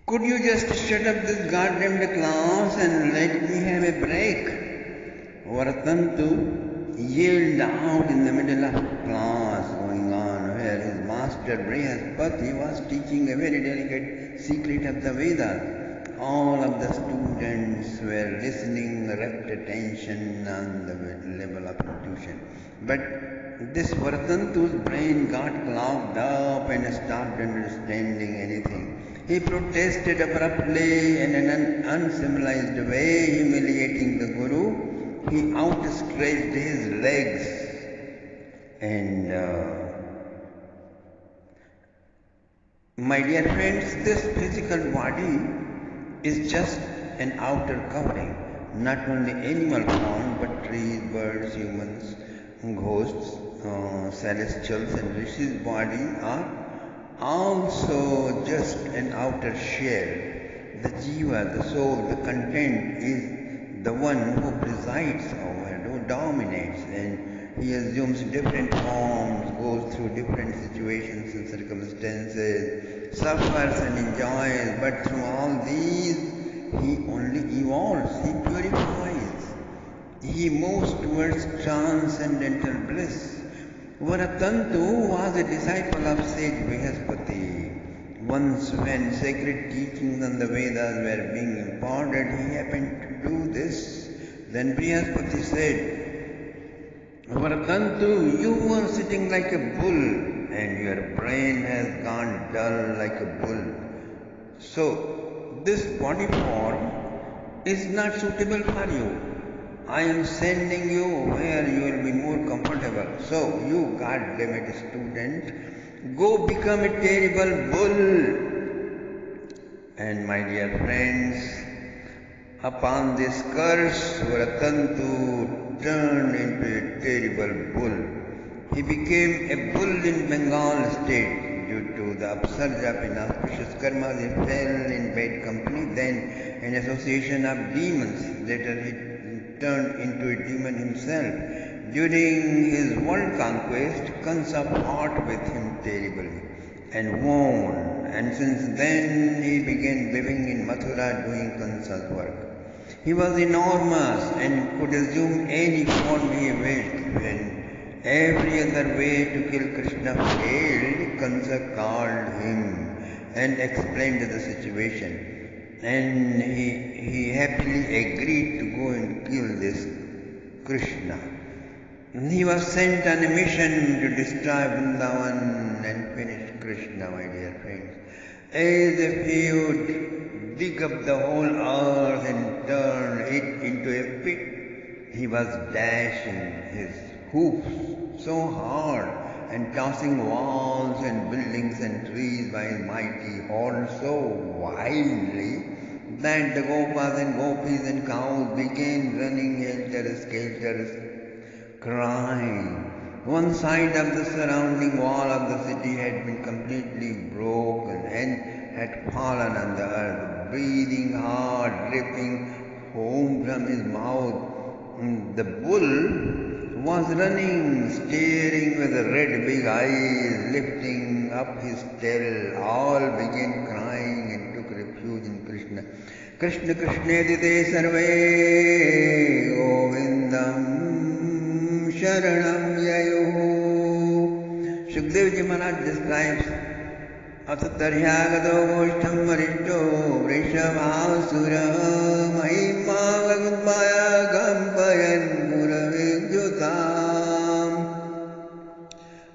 Could you just shut up this goddamn class and let me have a break? Varatantu yelled out in the middle of class going on, where his master Brihaspati was teaching a very delicate secret of the Vedas. All of the students were listening, rapt attention on the level of intuition. But this Varatantu's brain got clogged up and stopped understanding anything. He protested abruptly in an uncivilized way, humiliating the Guru. He outstretched his legs and my dear friends, this physical body is just an outer covering. Not only animal form, but trees, birds, humans, ghosts, celestials and rishis' body are also just an outer shell. The jiva, the soul, the content is the one who presides over, who dominates, and he assumes different forms, goes through different situations and circumstances, suffers and enjoys, but through all these he only evolves, he purifies, he moves towards transcendental bliss. Varatantu was a disciple of sage Brihaspati. Once when sacred teachings on the Vedas were being imparted, he happened to do this. Then Brihaspati said, Varatantu, you are sitting like a bull and your brain has gone dull like a bull. So, this body form is not suitable for you. I am sending you where you will be more comfortable. So, you goddamn student, go become a terrible bull. And my dear friends, upon this curse, Varatantu turned into a terrible bull. He became a bull in Bengal state. Due to the upsurge of inauspicious karmas, he fell in bad company, then an association of demons. Later he turned into a demon himself. During his world conquest, Kansa fought with him terribly and won. And since then he began living in Mathura doing Kansa's work. He was enormous and could assume any form he wished. When every other way to kill Krishna failed, Kansa called him and explained the situation. And he happily agreed to go and kill this Krishna. He was sent on a mission to destroy Vrindavan and finish Krishna, my dear friends. As if he would dig up the whole earth and turn it into a pit, he was dashing his hoofs so hard and tossing walls and buildings and trees by his mighty horn so wildly that the gopas and gopis and cows began running helter-skelter, crying. One side of the surrounding wall of the city had been completely broken and had fallen on the earth, breathing hard, dripping foam from his mouth. The bull was running, staring with red big eyes, lifting up his tail. All began crying and took refuge in Krishna. Krishna Krishnedite sarve govindam sharanam yayo. Shukdev Maharaj describes Atatarhyagado Goshtam Varishto Vrishabhasura Mahima Gagudmaya Gampayan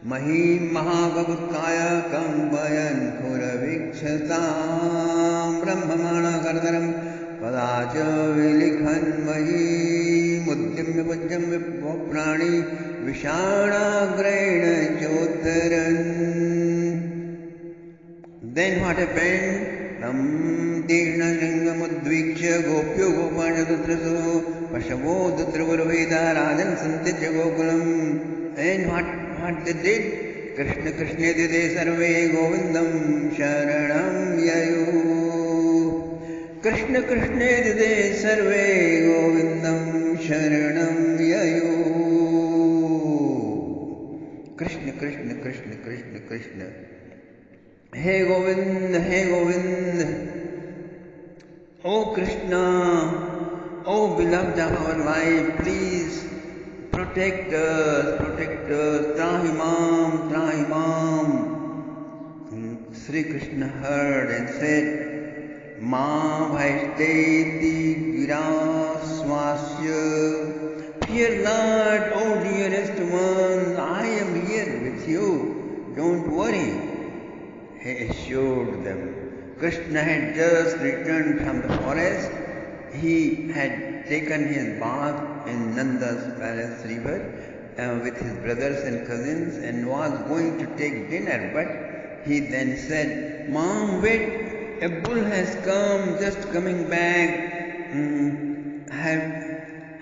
Mahim Mahagavutaya Kambayan Kuravikshataam Brahmamana Kardaram Padacha Vilikhan Mahim Udyamya Vajjam Viprani Vishana Graina Chotaran. Then what happened? Tam Tirna Lingamudviksha Gopyo Gopana Dutraso Pashavo Dutravurveda Rajan Santitya Gokulam. And what they did? Krishna Krishna Dide Sarve Govindam Sharanam Yayo. Krishna Krishna Dide Sarve Govindam Sharanam Yayo. Krishna Krishna Krishna Krishna Krishna. Hey Govind, Oh Krishna, oh beloved of our life, please protect us, Trahimam, Trahimam. Sri Krishna heard and said, Ma Bhaisteti Giraswasya. Fear not, O dearest one, I am here with you. Don't worry. He assured them. Krishna had just returned from the forest. He had taken his bath in Nanda's palace river with his brothers and cousins and was going to take dinner. But he then said, Mom, wait, a bull has come, just coming back.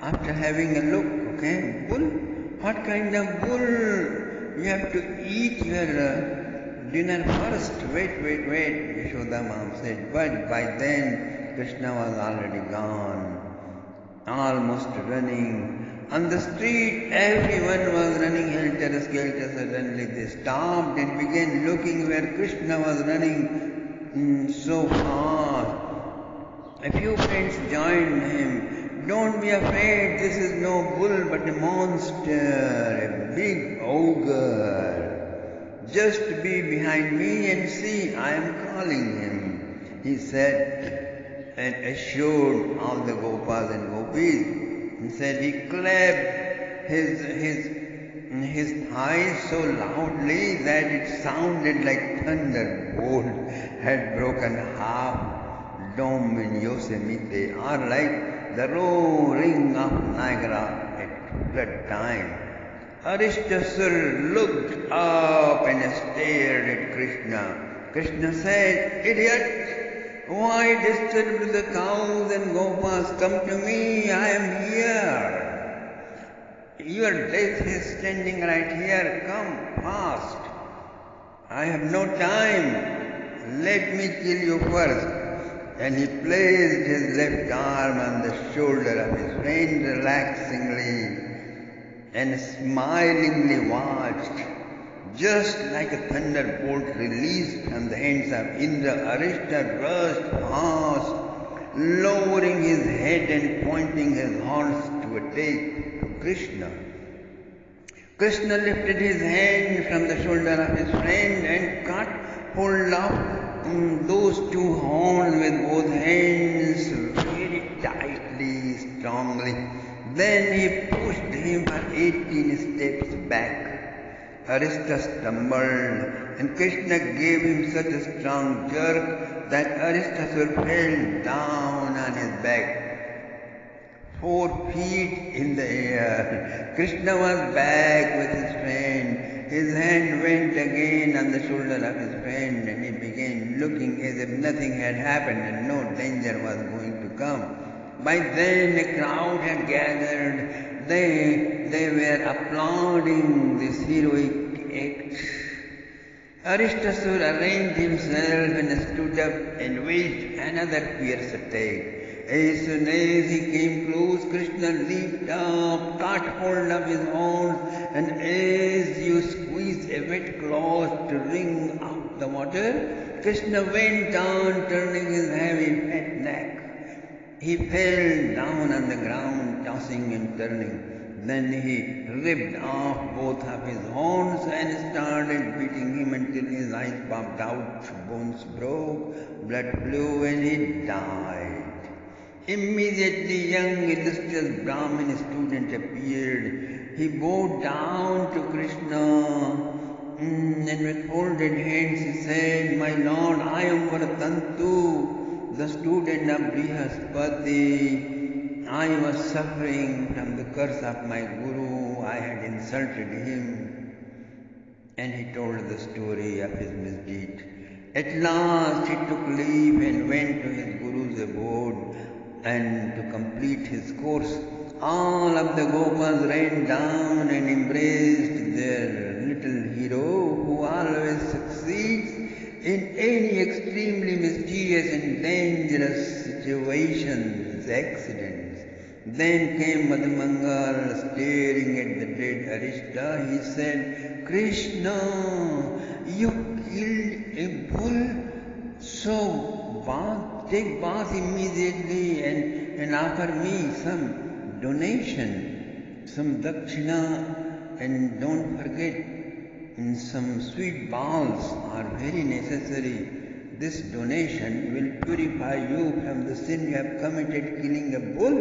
After having a look, okay? Bull? What kind of bull? You have to eat your dinner first. Wait, Yashoda mom said. But by then, Krishna was already gone, almost running. On the street, everyone was running helter-skelter. Suddenly they stopped and began looking where Krishna was running so fast. A few friends joined him. Don't be afraid, this is no bull but a monster, a big ogre. Just be behind me and see, I am calling him, he said, and assured all the Gopas and Gopis. He said he clapped his thighs so loudly that it sounded like thunderbolt had broken half Dome in Yosemite, or like the roaring of Niagara at flood time. Aristasur looked up and stared at Krishna. Krishna said, Idiot! Why disturb the cows and Gopas? Come to me, I am here. Your death is standing right here. Come fast. I have no time. Let me kill you first. And he placed his left arm on the shoulder of his friend relaxingly and smilingly watched. Just like a thunderbolt released from the hands of Indra, Arista rushed past, lowering his head and pointing his horse to attack Krishna. Krishna lifted his hand from the shoulder of his friend and caught hold of those two horns with both hands very tightly, strongly. Then he pushed him for 18 steps back. Arista stumbled, and Krishna gave him such a strong jerk that Aristasur fell down on his back, 4 feet in the air. Krishna was back with his friend. His hand went again on the shoulder of his friend, and he began looking as if nothing had happened and no danger was going to come. By then a crowd had gathered. They were applauding this heroic act. Aristasur arranged himself and stood up and waged another fierce attack. As soon as he came close, Krishna leaped up, caught hold of his horns, and as you squeeze a wet cloth to wring out the water, Krishna went on turning his heavy fat neck. He fell down on the ground, tossing and turning. Then he ripped off both of his horns and started beating him until his eyes popped out, bones broke, blood flew, and he died. Immediately young illustrious Brahmin student appeared. He bowed down to Krishna and with folded hands he said, My Lord, I am Varatantu, the student of Brihaspati. I was suffering from the curse of my Guru. I had insulted him. And he told the story of his misdeed. At last he took leave and went to his Guru's abode. And to complete his course, all of the Gopas ran down and embraced their little hero who always succeeds in any extremely mysterious and dangerous situations, accidents. Then came Madhumangal staring at the dead Arista. He said, Krishna, you killed a bull, so what take bath immediately and offer me some donation, some dakshina, and don't forget, some sweet balls are very necessary. This donation will purify you from the sin you have committed killing a bull.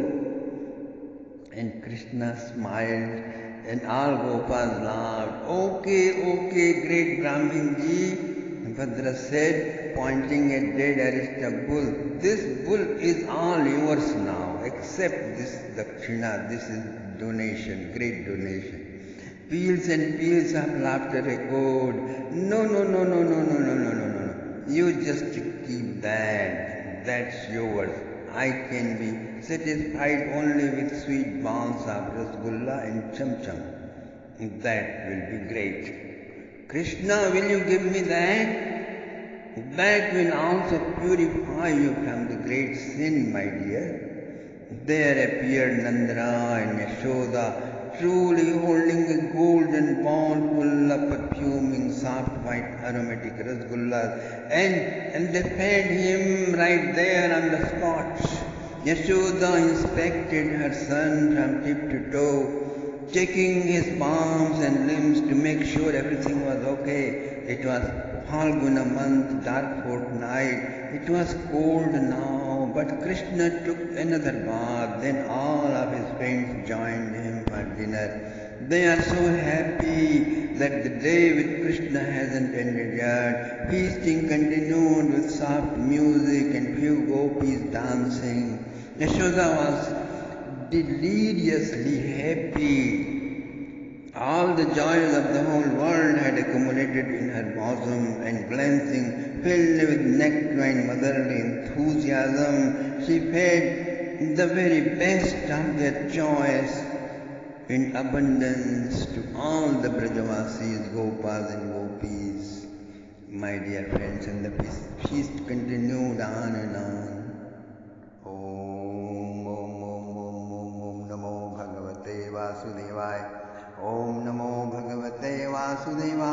And Krishna smiled and all Gopas laughed. Okay, great Brahminji, Bhadra said, pointing at dead Arishta bull. This bull is all yours now, except this dakshina, this is donation, great donation. Peals and peals of laughter echoed. No. You just keep that. That's yours. I can be satisfied only with sweet balls of rasgulla and cham. That will be great. Krishna, will you give me that? That will also purify you from the great sin, my dear. There appeared Nandra and Yashoda, truly holding a golden ball full of perfuming, soft, white, aromatic rasgullas, and they fed him right there on the spot. Yashoda inspected her son from tip to toe, checking his palms and limbs to make sure everything was okay. It was Phalguna month, dark fortnight. It was cold now, but Krishna took another bath. Then all of his friends joined him for dinner. They are so happy that the day with Krishna hasn't ended yet. Feasting continued with soft music and few gopis dancing. Yashoda was deliriously happy. All the joys of the whole world had accumulated in her bosom, and glancing, filled with nectarine motherly enthusiasm, she fed the very best of their joys in abundance to all the Brajavasis, Gopas and Gopis. My dear friends, and the feast continued on and on. Om Namo Bhagavate Vasudevaya. Om Namo Bhagavate Vasudevaya.